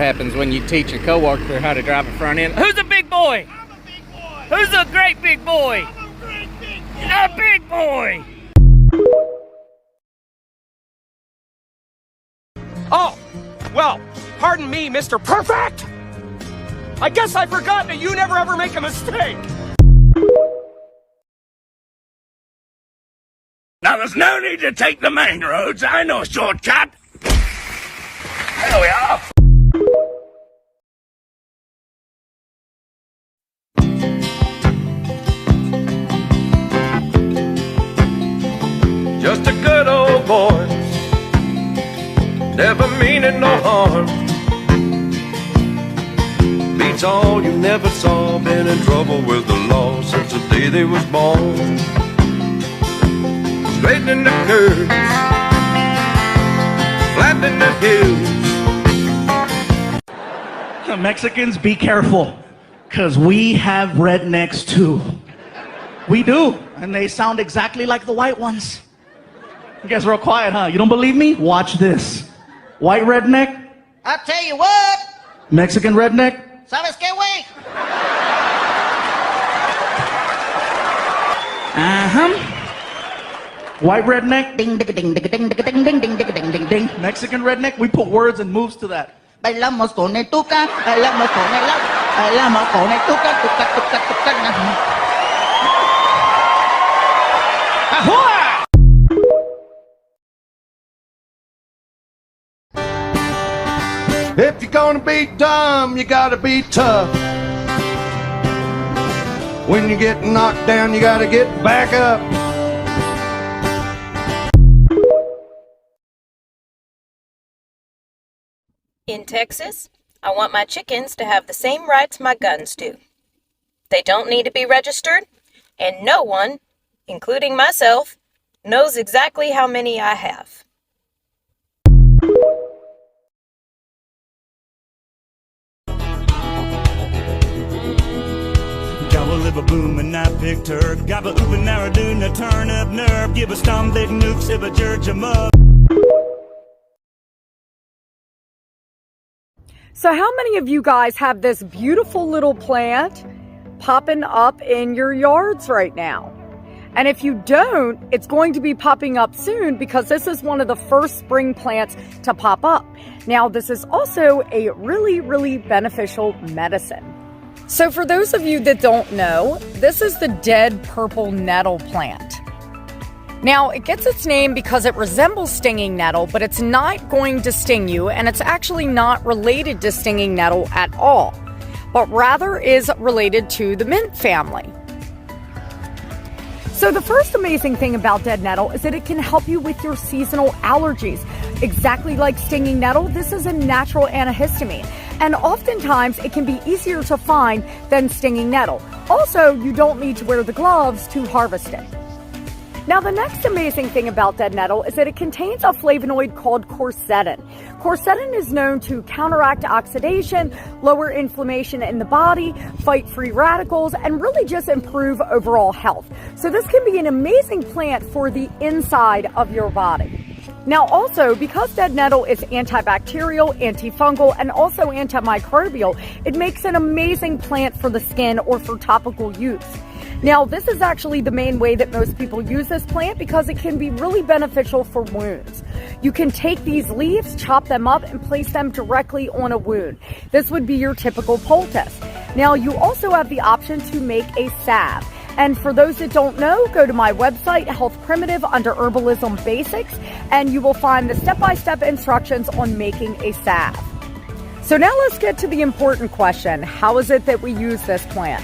happens when you teach a coworker how to drive a front end. Who's a big boy? I'm a big boy. Who's a great big boy? I'm a great big boy. A big boy. Oh, well, pardon me, Mr. Perfect. I guess I forgot that you never ever make a mistake. Now, there's no need to take the main roads. I know a shortcut. There we are. Just a good old boy, never meaning no harm. Beats all you never saw, been in trouble with the law since the day they was born. Straightening the curves, flattening the hills. Mexicans, be careful, because we have rednecks too. We do, and they sound exactly like the white ones. You guys are all quiet, huh? You don't believe me? Watch this. White redneck. I'll tell you what. Mexican redneck. ¿Sabes qué, güey? White redneck. Ding, ding, ding, ding, ding, ding, ding, ding, ding, ding, ding, ding. Mexican redneck. We put words and moves to that. Bailamos con el tuca, bailamos con el tuca, tuca, tuca, tuca. Ahoy! If you're gonna be dumb, you gotta be tough. When you get knocked down, you gotta get back up. In Texas, I want my chickens to have the same rights my guns do. They don't need to be registered, and no one, including myself, knows exactly how many I have. Gobble live a boom and I picked her. Gobble oop and now doing a turn up nerve. Give a stomp big nooks if a church em up. So how many of you guys have this beautiful little plant popping up in your yards right now? And if you don't, it's going to be popping up soon because this is one of the first spring plants to pop up. Now, this is also a really, really beneficial medicine. So for those of you that don't know, this is the dead purple nettle plant. Now, it gets its name because it resembles stinging nettle, but it's not going to sting you, and it's actually not related to stinging nettle at all, but rather is related to the mint family. So the first amazing thing about dead nettle is that it can help you with your seasonal allergies. Exactly like stinging nettle, this is a natural antihistamine, and oftentimes it can be easier to find than stinging nettle. Also, you don't need to wear the gloves to harvest it. Now, the next amazing thing about dead nettle is that it contains a flavonoid called quercetin. Quercetin is known to counteract oxidation, lower inflammation in the body, fight free radicals, and really just improve overall health. So this can be an amazing plant for the inside of your body. Now also, because dead nettle is antibacterial, antifungal, and also antimicrobial, it makes an amazing plant for the skin or for topical use. Now, this is actually the main way that most people use this plant because it can be really beneficial for wounds. You can take these leaves, chop them up, and place them directly on a wound. This would be your typical poultice. Now, you also have the option to make a salve. And for those that don't know, go to my website, Health Primitive, under Herbalism Basics, and you will find the step-by-step instructions on making a salve. So now let's get to the important question. How is it that we use this plant?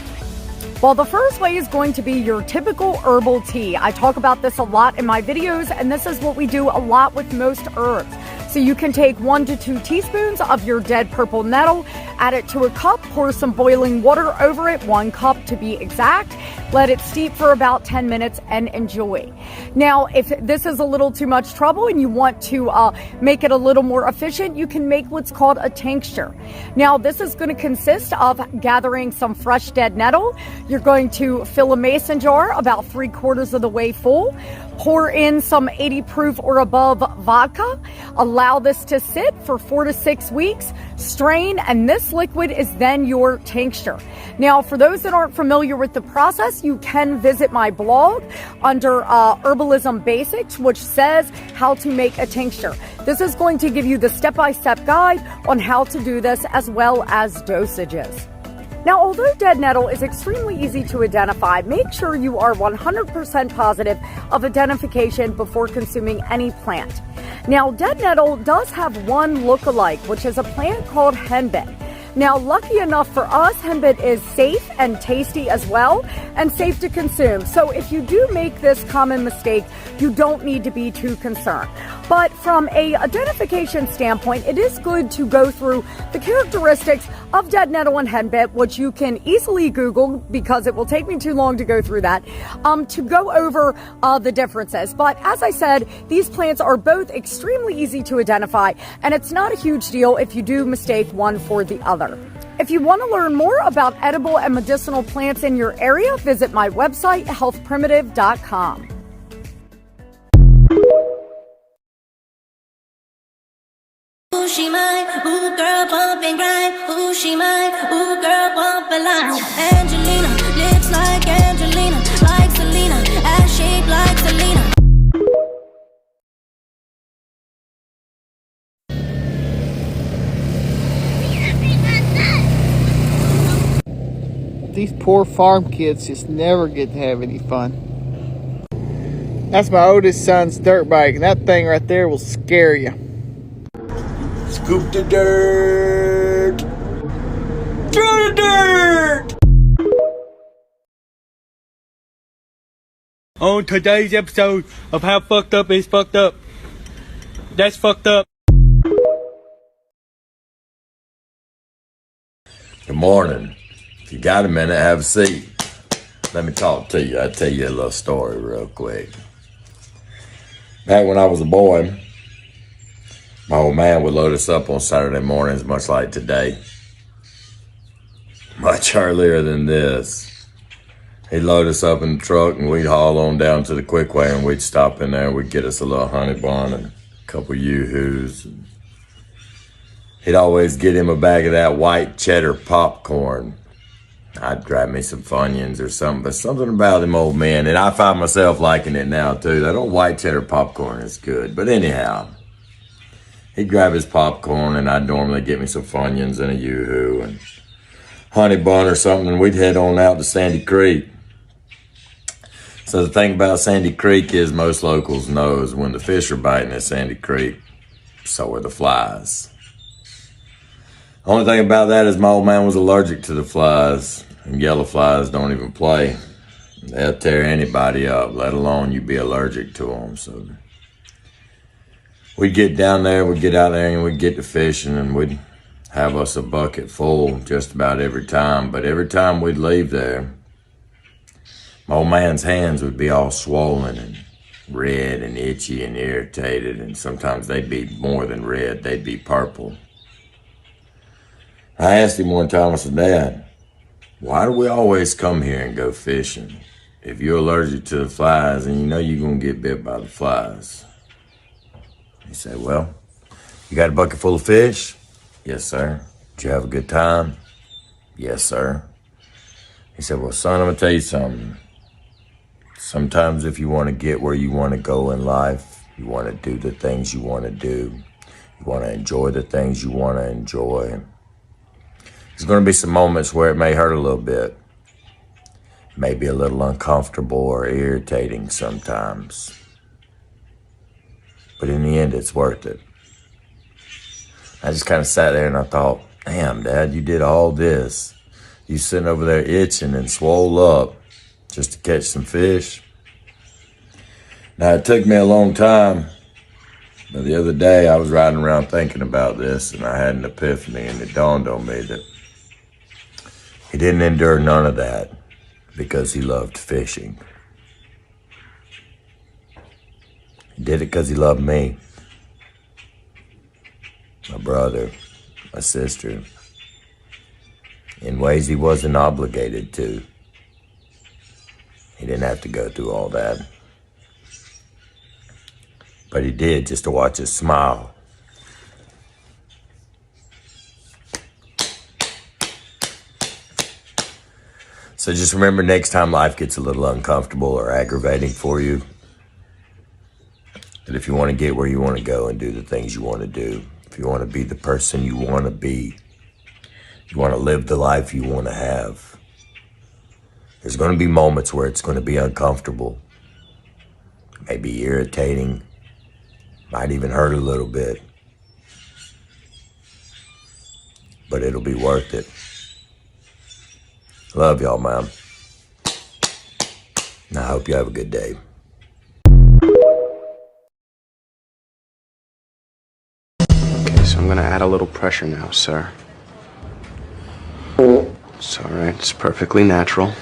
Well, the first way is going to be your typical herbal tea. I talk about this a lot in my videos, and this is what we do a lot with most herbs. So you can take 1 to 2 teaspoons of your dead purple nettle, add it to a cup, pour some boiling water over it, 1 cup to be exact. Let it steep for about 10 minutes and enjoy. Now, if this is a little too much trouble and you want to make it a little more efficient, you can make what's called a tincture. Now, this is going to consist of gathering some fresh dead nettle. You're going to fill a mason jar about 3/4 of the way full. Pour in some 80 proof or above vodka. Allow this to sit for 4 to 6 weeks. Strain, and this liquid is then your tincture. Now, for those that aren't familiar with the process, you can visit my blog under Herbalism Basics, which says how to make a tincture. This is going to give you the step-by-step guide on how to do this, as well as dosages. Now, although dead nettle is extremely easy to identify, make sure you are 100% positive of identification before consuming any plant. Now, dead nettle does have one look-alike, which is a plant called henbit. Now, lucky enough for us, henbit is safe and tasty as well, and safe to consume. So if you do make this common mistake, you don't need to be too concerned. But from a identification standpoint, it is good to go through the characteristics of dead nettle and henbit, which you can easily Google because it will take me too long to go through that, to go over the differences. But as I said, these plants are both extremely easy to identify, and it's not a huge deal if you do mistake one for the other. If you want to learn more about edible and medicinal plants in your area, visit my website, healthprimitive.com. Ooh, she mine, ooh, girl, bump and grind. Ooh, she mine, ooh, girl, bump a line. Angelina, lips like Angelina, like Selena, ass shaped like Selena. These poor farm kids just never get to have any fun. That's my oldest son's dirt bike, and that thing right there will scare you. Scoop the dirt. Throw the dirt. On today's episode of How Fucked Up Is Fucked Up. That's fucked up. Good morning. If you got a minute, have a seat. Let me talk to you. I'll tell you a little story real quick. Back when I was a boy, my old man would load us up on Saturday mornings, much like today. Much earlier than this. He'd load us up in the truck and we'd haul on down to the Quickway and we'd stop in there and we'd get us a little honey bun and a couple yoo-hoos. He'd always get him a bag of that white cheddar popcorn. I'd grab me some Funyuns or something, but something about him old man, and I find myself liking it now too. That old white cheddar popcorn is good. But anyhow, he'd grab his popcorn and I'd normally get me some Funyuns and a yoo-hoo and honey bun or something, and we'd head on out to Sandy Creek. So the thing about Sandy Creek is most locals know is when the fish are biting at Sandy Creek, so are the flies. Only thing about that is my old man was allergic to the flies, and yellow flies don't even play. They'll tear anybody up, let alone you be allergic to them. So we'd get down there, we'd get out there and we'd get to fishing and we'd have us a bucket full just about every time. But every time we'd leave there, my old man's hands would be all swollen and red and itchy and irritated, and sometimes they'd be more than red, they'd be purple. I asked him one time, I said, Dad, why do we always come here and go fishing? If you're allergic to the flies and you know you're going to get bit by the flies. He said, well, you got a bucket full of fish? Yes, sir. Did you have a good time? Yes, sir. He said, well, son, I'm going to tell you something. Sometimes if you want to get where you want to go in life, you want to do the things you want to do, you want to enjoy the things you want to enjoy, there's going to be some moments where it may hurt a little bit. Maybe a little uncomfortable or irritating sometimes. But in the end, it's worth it. I just kind of sat there and I thought, damn, Dad, you did all this. You sitting over there itching and swole up just to catch some fish. Now, it took me a long time. But the other day, I was riding around thinking about this and I had an epiphany, and it dawned on me that he didn't endure none of that because he loved fishing. He did it because he loved me, my brother, my sister, in ways he wasn't obligated to. He didn't have to go through all that. But he did just to watch us smile. So just remember, next time life gets a little uncomfortable or aggravating for you, that if you want to get where you want to go and do the things you want to do, if you want to be the person you want to be, you want to live the life you want to have, there's going to be moments where it's going to be uncomfortable, maybe irritating, might even hurt a little bit, but it'll be worth it. Love y'all, man. And I hope you have a good day. Okay, so I'm gonna add a little pressure now, sir. It's alright, it's perfectly natural.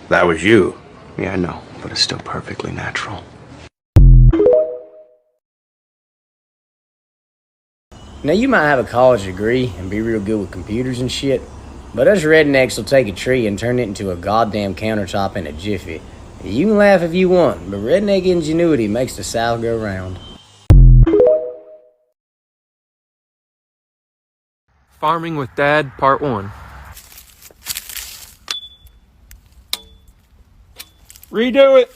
That was you. Yeah, I know, but it's still perfectly natural. Now, you might have a college degree and be real good with computers and shit, but us rednecks will take a tree and turn it into a goddamn countertop in a jiffy. You can laugh if you want, but redneck ingenuity makes the South go round. Farming with Dad, Part 1. Redo it!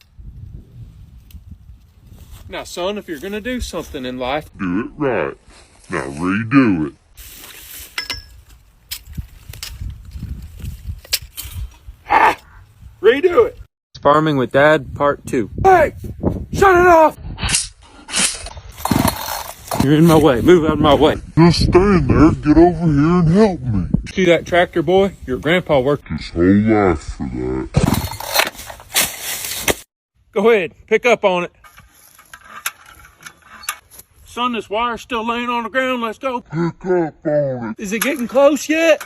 Now, son, if you're gonna do something in life, do it right. Now redo it. redo it! Farming with Dad, Part 2. Hey! Shut it off! You're in my way. Move out of my way. Just stand there. Get over here and help me. See that tractor, boy? Your grandpa worked his whole life for that. Go ahead. Pick up on it. Son, this wire's still laying on the ground. Let's go. Pick up on it. Is it getting close yet?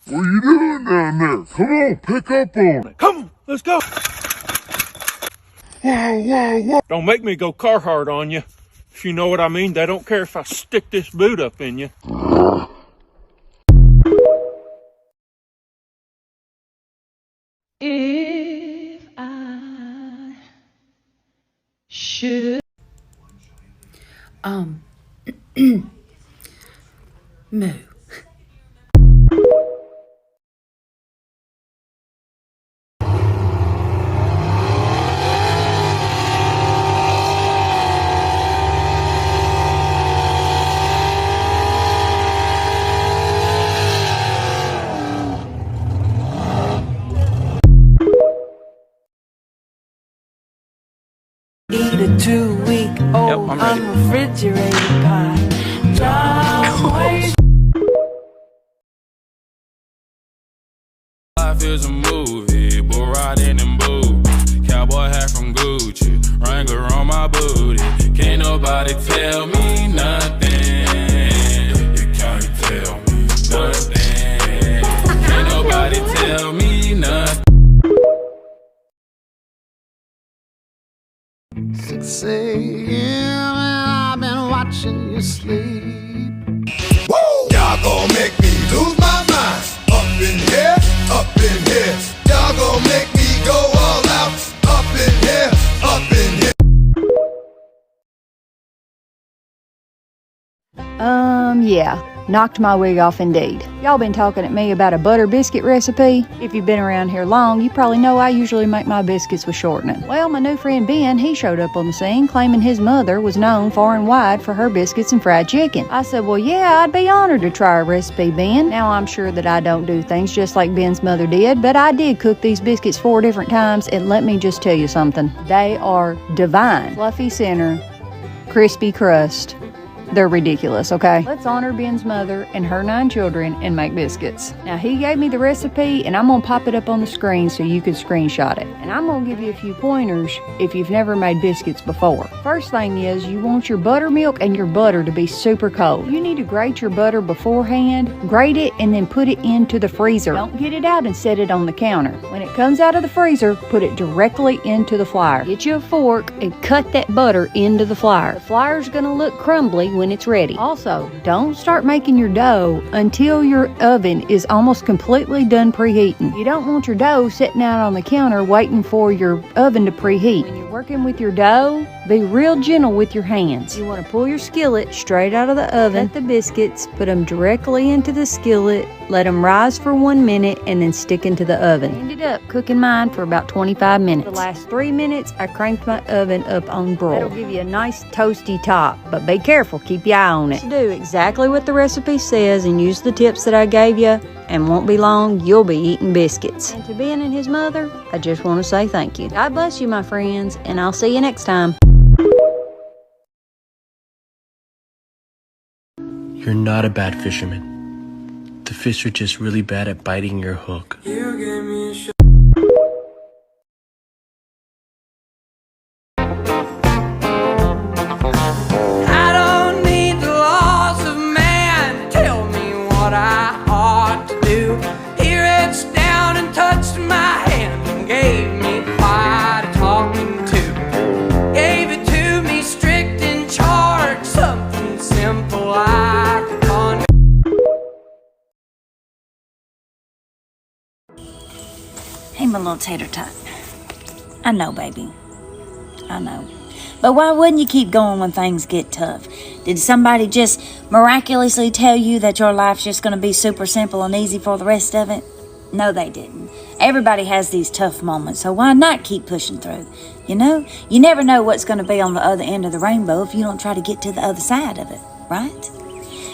What are you doing down there? Come on, pick up on it. Come on, let's go. Wow. Don't make me go Carhartt on you. If you know what I mean, they don't care if I stick this boot up in you. If I should moo. Eat a 2-week-old unrefrigerated pie. Drive Life is a movie, bull riding in boots. Cowboy hat from Gucci, Wrangler on my booty. Can't nobody tell me nothing. You can't tell me nothing. Can't nobody tell me nothing. 6 a.m. and I've been watching you sleep. Woo! Y'all gon' make me lose my mind. Up in here, up in here. Y'all gon' make me go all out. Up in here, up in here. Yeah. Knocked my wig off indeed. Y'all been talking at me about a butter biscuit recipe. If you've been around here long, you probably know I usually make my biscuits with shortening. Well, my new friend Ben, he showed up on the scene claiming his mother was known far and wide for her biscuits and fried chicken. I said, well, yeah, I'd be honored to try a recipe, Ben. Now, I'm sure that I don't do things just like Ben's mother did, but I did cook these biscuits 4 different times, and let me just tell you something. They are divine. Fluffy center, crispy crust. they're ridiculous, okay? Let's honor Ben's mother and her 9 children and make biscuits. Now, he gave me the recipe, and I'm gonna pop it up on the screen so you can screenshot it. And I'm gonna give you a few pointers if you've never made biscuits before. First thing is, you want your buttermilk and your butter to be super cold. You need to grate your butter beforehand, grate it, and then put it into the freezer. Don't get it out and set it on the counter. When it comes out of the freezer, put it directly into the fryer. Get you a fork and cut that butter into the fryer. The fryer's gonna look crumbly when it's ready. Also, don't start making your dough until your oven is almost completely done preheating. You don't want your dough sitting out on the counter waiting for your oven to preheat. When you're working with your dough, be real gentle with your hands. You want to pull your skillet straight out of the oven, cut the biscuits, put them directly into the skillet, let them rise for 1 minute, and then stick into the oven. Ended up cooking mine for about 25 minutes. The last 3 minutes, I cranked my oven up on broil. That'll give you a nice toasty top, but be careful, keep your eye on it. Do exactly what the recipe says and use the tips that I gave you, and won't be long, you'll be eating biscuits. And to Ben and his mother, I just want to say thank you. God bless you, my friends, and I'll see you next time. You're not a bad fisherman. The fish are just really bad at biting your hook. You give me a shot. I don't need the laws of man to tell me what I ought to do. He reached down and touched my hand and gave me quite a talking to. Gave it to me strict in charge, something simple I could ponder. Hey, my little tater tot. I know, baby. I know. But why wouldn't you keep going when things get tough? Did somebody just miraculously tell you that your life's just going to be super simple and easy for the rest of it? No, they didn't. Everybody has these tough moments, so why not keep pushing through? You know, you never know what's going to be on the other end of the rainbow if you don't try to get to the other side of it, right?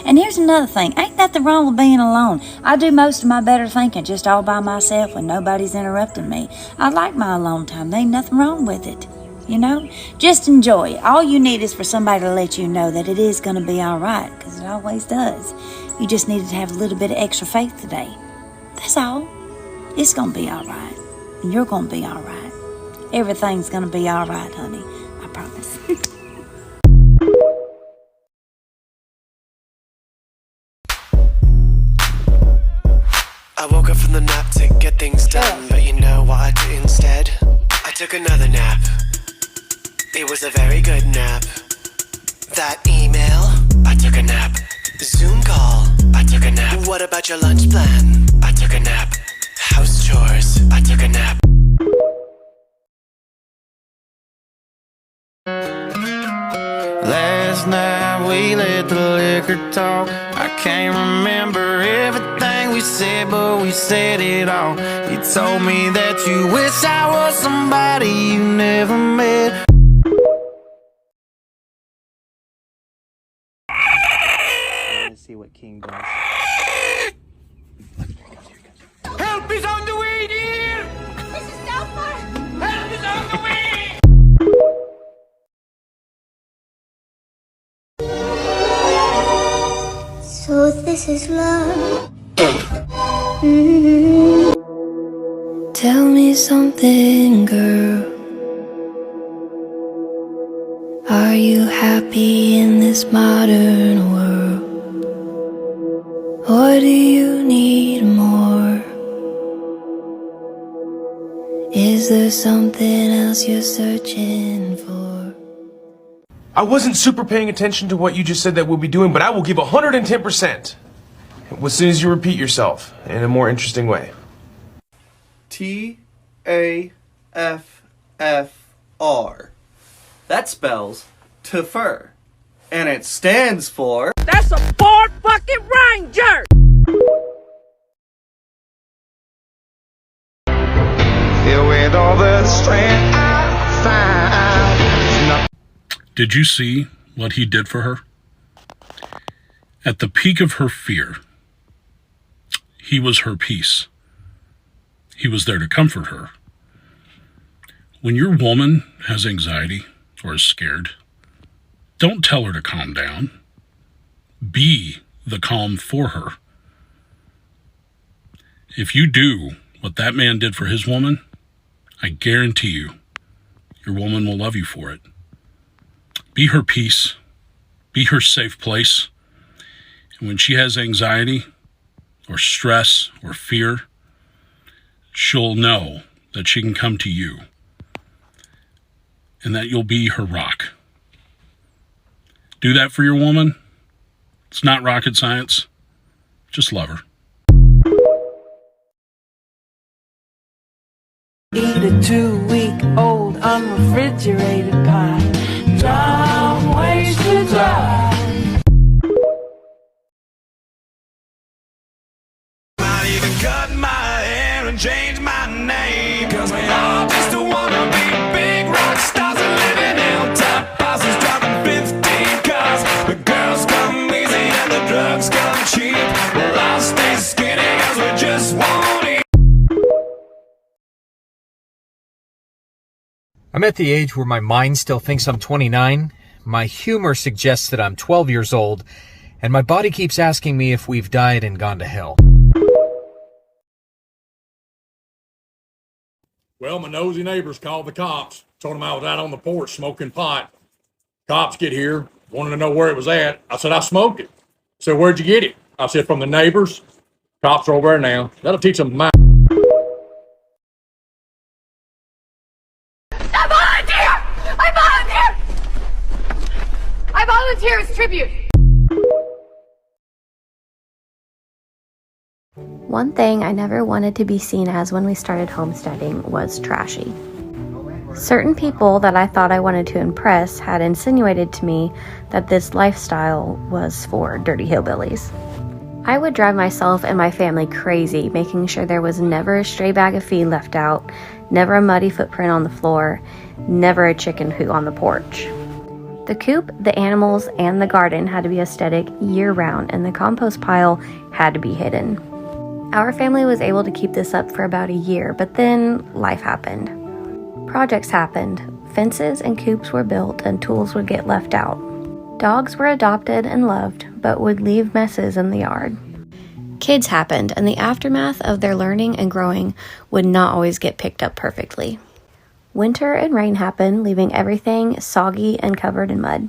And here's another thing. Ain't nothing wrong with being alone. I do most of my better thinking just all by myself when nobody's interrupting me. I like my alone time. There ain't nothing wrong with it. You know? Just enjoy it. All you need is for somebody to let you know that it is going to be all right, because it always does. You just needed to have a little bit of extra faith today. That's all. It's going to be all right. And you're going to be all right. Everything's going to be all right, honey. I promise. I woke up from the nap to get things done, but you know what I did instead? I took another nap. It was a very good nap. That email, I took a nap. Zoom call, I took a nap. What about your lunch plan? I took a nap. House chores, I took a nap. Last night we let the liquor talk. I can't remember everything we said, but we said it all. You told me that you wish I was somebody you never met. Let's see what King does. Help is on the way, dear! Mrs. Doubtfire! Help is on the way! So this is love. Tell me something, girl. Are you happy in this modern world? Or do you need more? Is there something else you're searching for? I wasn't super paying attention to what you just said that we'll be doing, but I will give 110%. As soon as you repeat yourself in a more interesting way. T-A-F-F-R. That spells Tafur. And it stands for... That's a Ford fucking Ranger! Filled with all the strength I find. Did you see what he did for her? At the peak of her fear, he was her peace. He was there to comfort her. When your woman has anxiety or is scared, don't tell her to calm down. Be the calm for her. If you do what that man did for his woman, I guarantee you, your woman will love you for it. Be her peace. Be her safe place. And when she has anxiety or stress or fear, she'll know that she can come to you and that you'll be her rock. Do that for your woman. It's not rocket science. Just love her. Eat a 2-week-old unrefrigerated pie. Dumb ways to die. Might even cut my hair and change my name. Cause we all just wanna be big rock stars and living in top houses, driving 15 cars. The girls come easy and the drugs come cheap. Well, I'll stay skinny cause we just won't eat. I'm at the age where my mind still thinks I'm 29, my humor suggests that I'm 12 years old, and my body keeps asking me if we've died and gone to hell. Well, my nosy neighbors called the cops, told them I was out on the porch smoking pot. Cops get here, wanted to know where it was at. I said, I smoked it. Said, where'd you get it? I said, from the neighbors. Cops are over there now. That'll teach them my... I volunteer as tribute. One thing I never wanted to be seen as when we started homesteading was trashy. Certain people that I thought I wanted to impress had insinuated to me that this lifestyle was for dirty hillbillies. I would drive myself and my family crazy, making sure there was never a stray bag of feed left out, never a muddy footprint on the floor, never a chicken poo on the porch. The coop, the animals, and the garden had to be aesthetic year-round, and the compost pile had to be hidden. Our family was able to keep this up for about a year, but then life happened. Projects happened, fences and coops were built, and tools would get left out. Dogs were adopted and loved, but would leave messes in the yard. Kids happened, and the aftermath of their learning and growing would not always get picked up perfectly. Winter and rain happened, leaving everything soggy and covered in mud.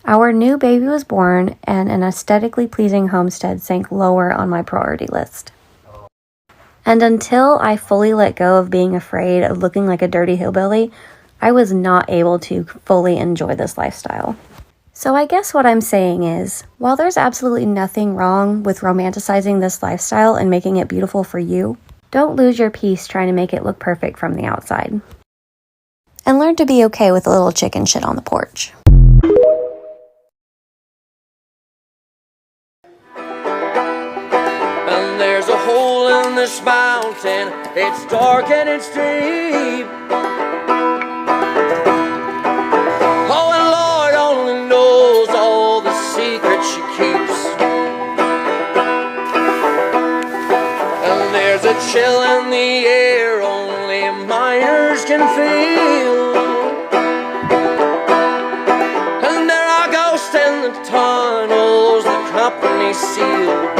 Our new baby was born, and an aesthetically pleasing homestead sank lower on my priority list. And until I fully let go of being afraid of looking like a dirty hillbilly, I was not able to fully enjoy this lifestyle. So I guess what I'm saying is, while there's absolutely nothing wrong with romanticizing this lifestyle and making it beautiful for you, don't lose your peace trying to make it look perfect from the outside. And learn to be okay with a little chicken shit on the porch. And there's a hole in this mountain, it's dark and it's deep. Oh, and Lord only knows all the secrets she keeps. And there's a chill in the air only miners can feel. And there are ghosts in the tunnels the company sealed.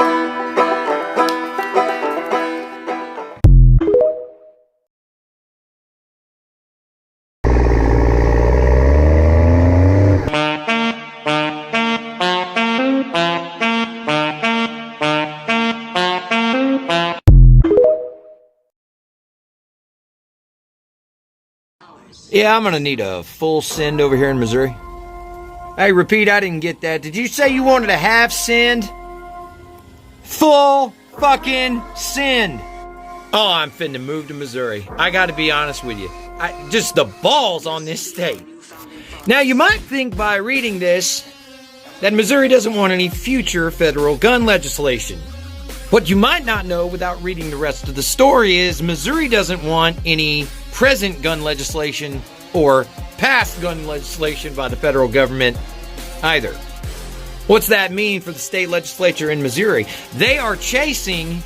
Yeah, I'm gonna need a full send over here in Missouri. Hey, repeat, I didn't get that. Did you say you wanted a half send? Full fucking send. Oh, I'm finna move to Missouri. I gotta be honest with you. Just the balls on this state. Now, you might think by reading this that Missouri doesn't want any future federal gun legislation. What you might not know without reading the rest of the story is Missouri doesn't want any present gun legislation or past gun legislation by the federal government either. What's that mean for the state legislature in Missouri? They are chasing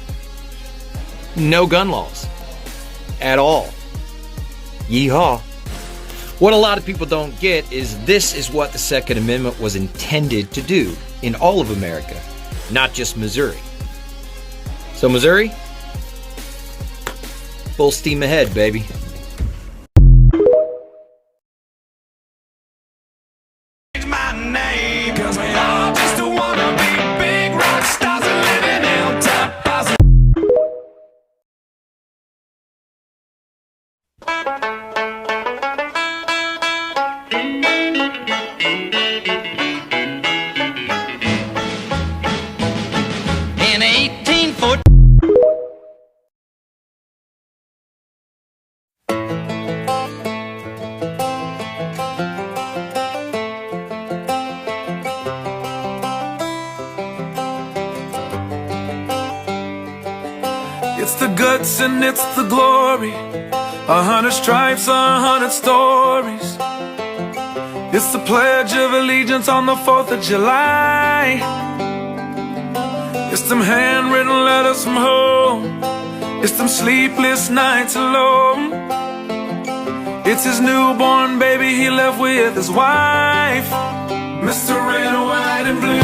no gun laws at all. Yeehaw. What a lot of people don't get is this is what the Second Amendment was intended to do in all of America, not just Missouri. So Missouri, full steam ahead, baby. My name, 'cause we all just wanna be big rock stars and live in hilltop houses. In 1840. It's the guts and it's the glory. 100 stripes, 100 stories. It's the Pledge of Allegiance on the 4th of July. It's them handwritten letters from home. It's them sleepless nights alone. It's his newborn baby he left with his wife. Mr. Red, White, and Blue.